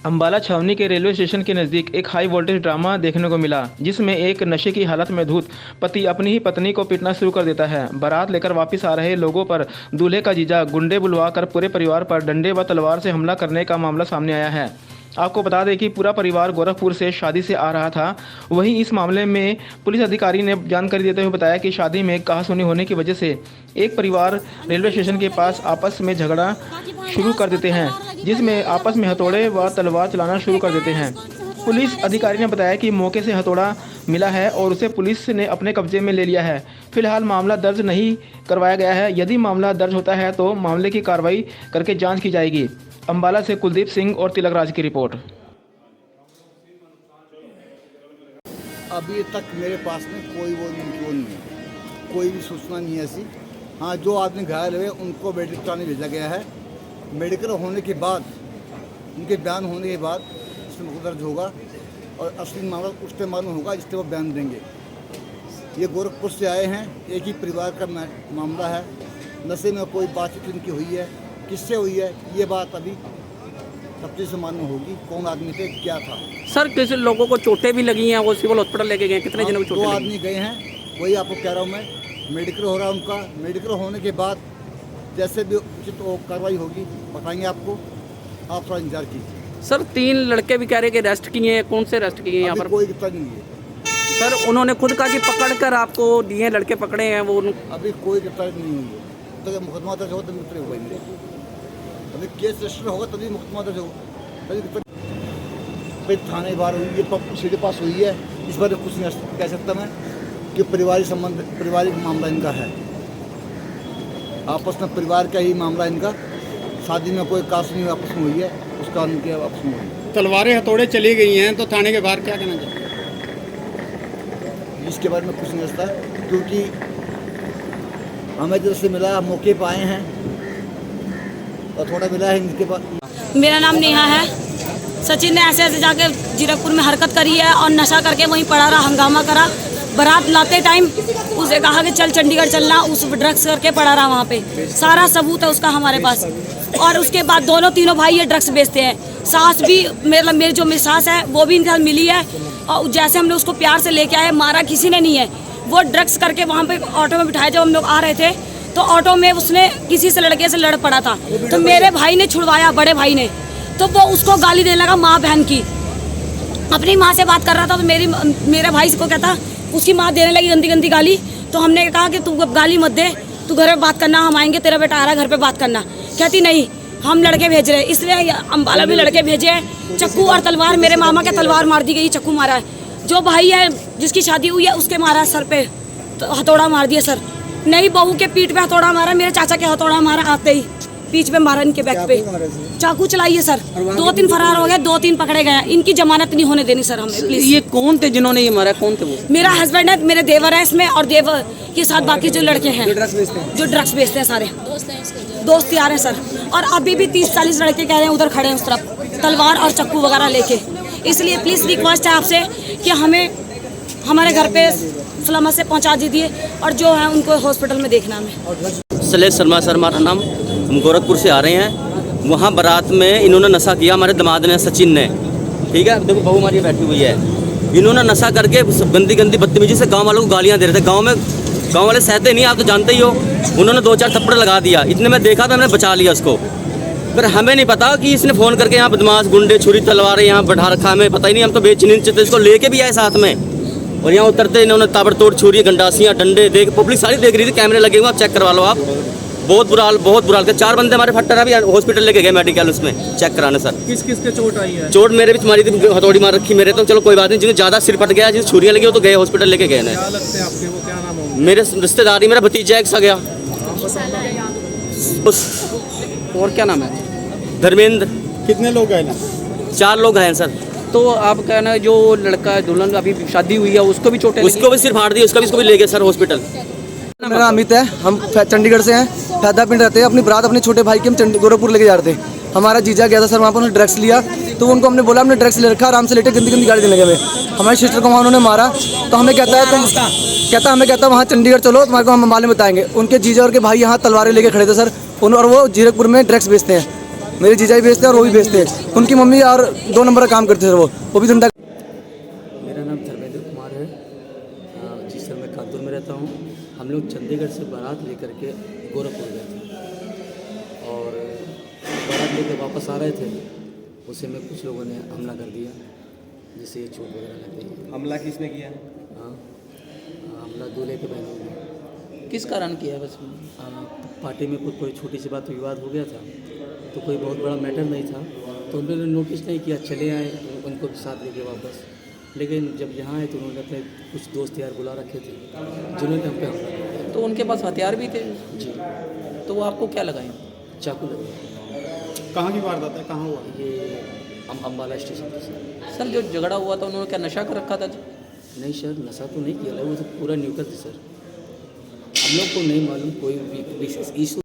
अंबाला छावनी के railway station के नज़दीक एक हाई वोल्टेज ड्रामा देखने को मिला, जिसमें एक नशे की हालत में धुत पति अपनी ही पत्नी को पीटना शुरू कर देता है। बारात लेकर वापस आ रहे लोगों पर दूल्हे का जीजा गुंडे बुलवाकर पूरे परिवार पर डंडे व तलवार से हमला करने का मामला सामने आया है। आपको बता दें कि पूरा परिवार गोरखपुर से शादी से आ रहा था। वहीं इस मामले में पुलिस अधिकारी ने जानकारी देते हुए बताया कि शादी में कहासुनी होने की वजह से एक परिवार रेलवे स्टेशन के पास आपस में झगड़ा शुरू कर देते हैं, जिसमें आपस में हथौड़े व तलवार चलाना शुरू कर देते हैं। पुलिस अधिकारी ने बताया कि मौके से हथौड़ा मिला है और उसे पुलिस ने अपने कब्जे में ले लिया है। फिलहाल मामला दर्ज नहीं करवाया गया है। यदि मामला दर्ज होता है तो मामले की कार्रवाई करके जांच की जाएगी। अंबाला से कुलदीप सिंह और तिलक राज की रिपोर्ट। अभी तक मेरे पास में कोई वो नहीं है, कोई भी सूचना नहीं है ऐसी। हाँ, जो आदमी घायल हुए उनको मेडिकल कराने भेजा गया है। मेडिकल होने के बाद, उनके बयान होने के बाद इसमें मुकदमा दर्ज होगा और असली मामला उस टाइम मालूम होगा जिससे वो बयान देंगे। ये गोरखपुर से आए हैं, एक ही परिवार का मामला है। नशे में कोई बातचीत इनकी हुई है, किससे हुई है ये बात अभी सब चीज़ से मालूम होगी, कौन आदमी थे, क्या था। सर किसी लोगों को चोटें भी लगी हैं, वो सिविल हॉस्पिटल लेके गए, कितने जनों को चोटें? 2 आदमी गए हैं, वही आपको कह रहा हूँ मैं। मेडिकल हो रहा है उनका। मेडिकल होने के बाद जैसे भी उचित कार्रवाई होगी बताएंगे आपको, आप थोड़ा इंतजार कीजिए। सर 3 लड़के भी कह रहे हैं कि रेस्ट किए हैं, कौन से रेस्ट किए हैं यहाँ पर? कोई गिरफ्तार नहीं है सर उन्होंने खुद कहा कि पकड़ कर आपको दिए लड़के पकड़े हैं वो। अभी कोई गिरफ्तारी नहीं हुई है। तो मुकदमा दर्ज होगा तभी गिरफ्तारी होगा। अभी केस रजिस्टर होगा तभी मुकदमा दर्ज होगा, तभी थाने बार हुई है, सीधे पास हुई है। इस बार कुछ नहीं कह सकता मैं कि पारिवारिक संबंध, पारिवारिक मामला इनका है, आपस में परिवार का ही मामला इनका। शादी में कोई कास्ट नहीं आपस में हुई है, उसका उनके आपस में हुई है। तलवारें हथौड़े चली गई हैं, तो थाने के बाहर क्या कहना चाहिए? इसके बारे में कुछ नहीं सकता, क्योंकि हमें जैसे मिला मौके पर आए हैं और थोड़ा मिला है इनके पास। मेरा नाम नेहा है। सचिन ने ऐसे जाके जीरकपुर में हरकत करी है और नशा करके वहीं पड़ा रहा, हंगामा करा। बारात लाते टाइम उसे कहा कि चल चंडीगढ़ चलना, उस ड्रग्स करके पड़ा रहा वहाँ पे। सारा सबूत है उसका हमारे पास। और उसके बाद दोनों तीनों भाई ये ड्रग्स बेचते हैं। सास भी मेरी जो मेरी सास है वो भी इनके साथ मिली है। और जैसे हमने उसको प्यार से लेके आए, मारा किसी ने नहीं है। वो ड्रग्स करके वहाँ पे ऑटो में बिठाए। जब हम लोग आ रहे थे तो ऑटो में उसने किसी से लड़के से लड़ पड़ा था, तो मेरे भाई ने छुड़वाया, बड़े भाई ने। तो वो उसको गाली देने लगा माँ बहन की। अपनी माँ से बात कर रहा था तो मेरे भाई को कहता, उसकी माँ देने लगी गंदी गंदी गाली। तो हमने कहा कि तू गाली मत दे, तू घर पे बात करना, हम आएंगे, तेरा बेटा आ रहा है घर पे बात करना। कहती नहीं, हम लड़के भेज रहे हैं। इसलिए अंबाला भी लड़के भेजे हैं। चक्कू और तलवार, मेरे मामा के तलवार मार दी गई, चक्कू मारा है। जो भाई है जिसकी शादी हुई है उसके मारा सर पे, तो हथौड़ा मार दिया सर। नई बहू के पीठ पे हथौड़ा मारा, मेरे चाचा के हथौड़ा मारा, आते ही पीठ पे मारा, इनके बैक पे चाकू चलाई है सर। 2-3 फरार हो गए, 2-3 पकड़े गए। इनकी जमानत नहीं होने देनी सर हमें, प्लीज। ये कौन थे जिन्होंने ये मारा? कौन थे वो? मेरा हस्बैंड है, मेरे देवर है इसमें, और देवर के साथ बाकी जो लड़के हैं जो ड्रग्स बेचते हैं, सारे दोस्त यार हैं सर। और अभी भी 30-40 लड़के कह रहे हैं उधर खड़े हैं उस तरफ, तलवार और चक्कू वगैरह लेके। इसलिए प्लीज रिक्वेस्ट है आपसे कि हमें हमारे घर पे सलामत से पहुंचा दीजिए, और जो है उनको हॉस्पिटल में देखना हमें। सलेश शर्मा सर हमारा नाम। हम गोरखपुर से आ रहे हैं। वहाँ बारात में इन्होंने नशा किया, हमारे दामाद ने, सचिन ने। ठीक है, देखो बहू हमारी बैठी हुई है। इन्होंने नशा करके गंदी गंदी बदतमीजी से गांव वालों को गालियाँ दे रहे थे। गांव वाले सहते नहीं, आप तो जानते ही हो। उन्होंने 2-4 थप्पड़ लगा दिया। इतने में देखा था, मैंने बचा लिया उसको। फिर हमें नहीं पता कि इसने फ़ोन करके यहाँ बदमाश गुंडे छुरी तलवारें यहाँ बैठा रखा, हमें पता ही नहीं। हम तो बेचनीच थे, इसको लेके भी आए साथ में। और यहाँ उतरते इन्होंने ताबड़तोड़ छुरी, गंडासियाँ, डंडे देख, पब्लिक सारी देख रही थी। कैमरे लगे हुए, आप चेक करवा लो आप। बहुत बुरा हाल, बहुत बुरा हाल। 4 बंदे हमारे फट्टर अभी हॉस्पिटल लेके गए मेडिकल, उसमें चेक कराने सर। किस किस के चोट आई है? चोट मेरे भी मारी थी, हथौड़ी मार रखी मेरे, तो चलो कोई बात नहीं। जिन्हें ज़्यादा सिर फट गया, जिस छुरियाँ लगी वो तो गए हॉस्पिटल लेके गए। क्या लगते हैं आपके, वो क्या नाम होगा? मेरे रिश्तेदारी, मेरा भतीजा एक सा गया। और क्या नाम है? धर्मेंद्र। कितने लोग गए ना? 4 लोग हैं सर। तो आप कहना जो लड़का दुल्हन अभी शादी हुई है उसको भी चोटें उसको भी सिर फाड़ दी, उसको भी ले गए सर हॉस्पिटल। मेरा अमित है, हम चंडीगढ़ से हैं, फैदा पिंड रहते हैं। अपनी बारात अपने छोटे भाई के हम गोरखपुर लेके जा रहे थे। हमारा जीजा गया था सर वहाँ पर, उन्होंने ड्रग्स लिया। तो उनको हमने बोला हमने ड्रग्स ले रखा, आराम से लेटे गंदी गंदी गाड़ी देने लगे। हमारी सिस्टर को वहाँ उन्होंने मारा। तो हमें कहता है वहाँ चंडीगढ़ चलो, तुम्हारे को हम मालूम बताएंगे। उनके जीजा और के भाई यहाँ तलवारें लेके खड़े थे सर, और वो जीरकपुर में ड्रग्स बेचते हैं। मेरे जीजा भी बेचते हैं और वो भी बेचते हैं। उनकी मम्मी और 2 नंबर का काम करते थे, वो भी धंधा। मेरा नाम धर्मेंद्र कुमार है जी सर, मैं कानपुर में रहता हूँ। हम लोग चंडीगढ़ से बारात लेकर के गोरखपुर गए थे और बारात लेकर वापस आ रहे थे, उसे में कुछ लोगों ने हमला कर दिया जिससे चोट वगैरह लग गई। हमला किसने किया? हाँ, हमला दूल्हे के बहनों ने। किस कारण किया है बस? पार्टी में कोई छोटी सी बात विवाद हो गया था, तो कोई बहुत बड़ा मैटर नहीं था, तो उन्होंने नोटिस नहीं किया, चले आए उनको साथ लेके वापस। लेकिन जब यहाँ आए तो उन्होंने अपने कुछ दोस्त यार बुला रखे थे जिन्होंने हम पे हमला किया। तो उनके पास हथियार भी थे जी, तो वो आपको क्या लगाए? चाकू लगे। कहाँ की वारदात है, कहाँ हुआ? ये अम्बाला स्टेशन पे सर। सर जो झगड़ा हुआ था उन्होंने क्या नशा कर रखा था? नहीं सर, नशा तो नहीं किया, वो तो पूरा न्यूट्रल थे सर। हम लोग को नहीं मालूम कोई भी विशेष इशू